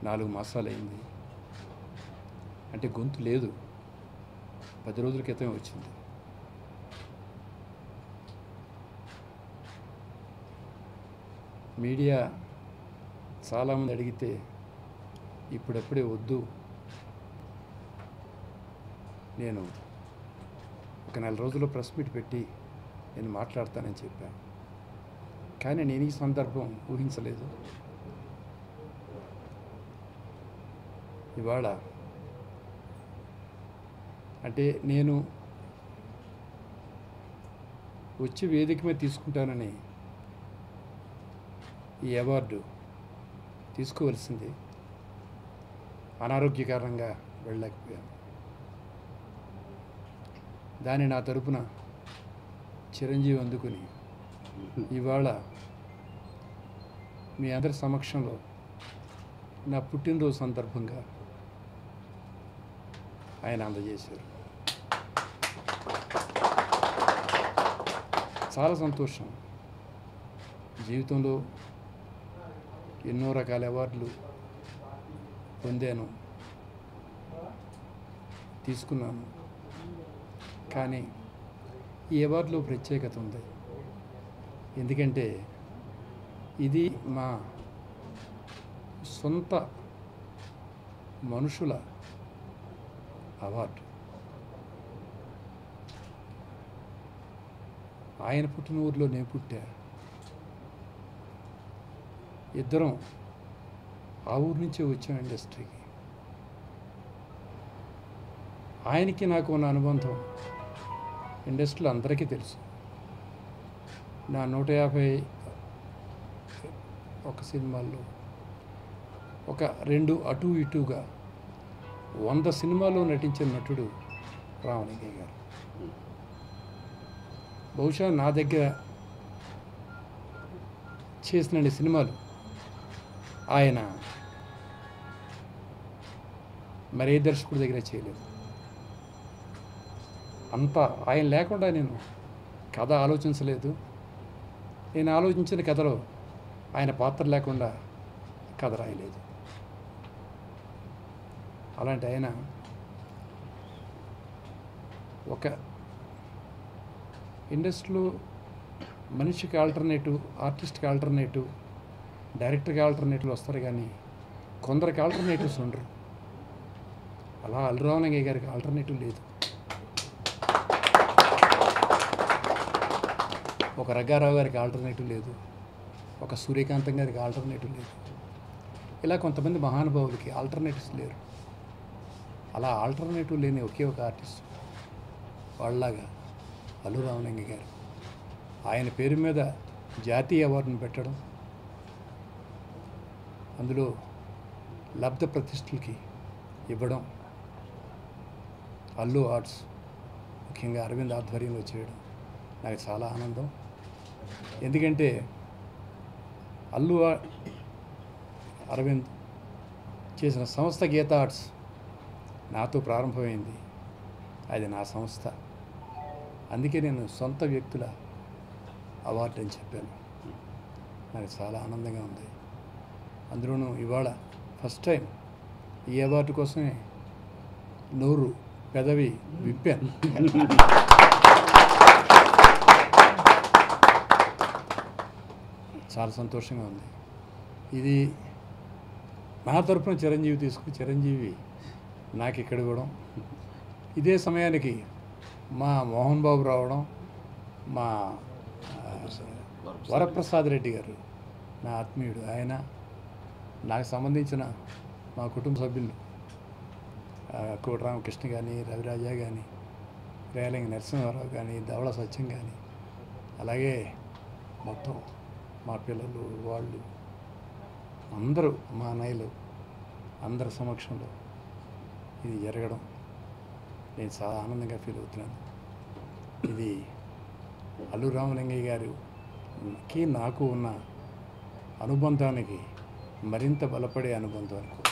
4 మాసాలైంది. అంటే గొంతు లేదు, 10 రోజుల క్రితమే వచ్చింది. మీడియా చాలామంది అడిగితే ఇప్పుడప్పుడే వద్దు, నేను ఒక 4 రోజుల్లో ప్రెస్ మీట్ పెట్టి నేను మాట్లాడతానని చెప్పాను. కానీ నేను ఈ సందర్భం ఊహించలేదు. ఇవాళ అంటే నేను వచ్చి వేదిక మీద తీసుకుంటానని ఈ అవార్డు తీసుకోవలసింది, అనారోగ్య కారణంగా వెళ్ళలేకపోయాను. దాన్ని నా తరపున చిరంజీవి అందుకుని ఇవాళ మీ అందరి సమక్షంలో నా పుట్టినరోజు సందర్భంగా ఆయన అందజేశారు. చాలా సంతోషం. జీవితంలో ఎన్నో రకాల అవార్డులు పొందాను, తీసుకున్నాను. కానీ ఈ అవార్డులో ప్రత్యేకత ఉంది. ఎందుకంటే ఇది మా సొంత మనుషుల అవార్డు. ఆయన పుట్టిన ఊరిలో నేను పుట్టా. ఇద్దరం ఆ ఊరి నుంచే వచ్చాం ఇండస్ట్రీకి. ఆయనకి నాకు ఉన్న అనుబంధం ఇండస్ట్రీలో అందరికీ తెలుసు. నా 151 సినిమాల్లో ఒక 2 అటు ఇటుగా 100 సినిమాల్లో నటించిన నటుడు రామలింగయ్య గారు. బహుశా నా దగ్గర చేసిన సినిమాలు ఆయన మరే దర్శకుడి దగ్గర చేయలేదు. అంతా ఆయన లేకుండా నేను కథ ఆలోచించలేదు. నేను ఆలోచించిన కథలో ఆయన పాత్ర లేకుండా కథ రాయలేదు. అలాంటి ఆయన ఒక ఇండస్ట్రీలో మనిషికి ఆల్టర్నేటివ్, ఆర్టిస్ట్కి ఆల్టర్నేటివ్, డైరెక్టర్కి ఆల్టర్నేటివ్ వస్తారు, కానీ కొందరికి ఆల్టర్నేటివ్స్ ఉండరు. అలా అల్లు రామలింగయ్య గారికి ఆల్టర్నేటివ్ లేదు. ఒక రంగారావు గారికి ఆల్టర్నేటివ్ లేదు, ఒక సూర్యకాంతం గారికి ఆల్టర్నేటివ్ లేదు. ఇలా కొంతమంది మహానుభావులకి ఆల్టర్నేటివ్స్ లేరు. అలా ఆల్టర్నేటివ్ లేని ఒకే ఒక ఆర్టిస్ట్ వాళ్ళలాగా అల్లు రామలింగయ్య గారు. ఆయన పేరు మీద జాతీయ అవార్డును పెట్టడం, అందులో లబ్ధ ప్రతిష్ఠలకి ఇవ్వడం, అల్లు ఆర్ట్స్ ముఖ్యంగా అరవింద్ ఆధ్వర్యంలో చేయడం నాకు చాలా ఆనందం. ఎందుకంటే అల్లు అరవింద్ చేసిన సంస్థ గీత ఆర్ట్స్ నాతో ప్రారంభమైంది. అది నా సంస్థ. అందుకే నేను సొంత వ్యక్తుల అవార్డు అని చెప్పాను. నాకు చాలా ఆనందంగా ఉంది. అందులోనూ ఇవాళ ఫస్ట్ టైం ఈ అవార్డు కోసమే నోరు పెదవి విప్పాను. చాలా సంతోషంగా ఉంది. ఇది నా తరఫున చిరంజీవి తీసుకుని చిరంజీవి నాకు ఇక్కడ ఇవ్వడం, ఇదే సమయానికి మా మోహన్ బాబు రావడం, మా వరప్రసాద్ రెడ్డి గారు నా ఆత్మీయుడు, ఆయన నాకు సంబంధించిన మా కుటుంబ సభ్యులు కోటి రామకృష్ణ కానీ, రవిరాజా కానీ, రేలంగి నరసింహారావు కానీ, ధవళ సత్యం కానీ, అలాగే మొత్తం మా పిల్లలు వాళ్ళు అందరూ మా అన్నయ్యలు అందరి సమక్షంలో ఇది జరగడం నేను చాలా ఆనందంగా ఫీల్ అవుతున్నాను. ఇది అల్లు రామలింగయ్య గారికి నాకు ఉన్న అనుబంధానికి మరింత బలపడే అనుబంధం అనుకో.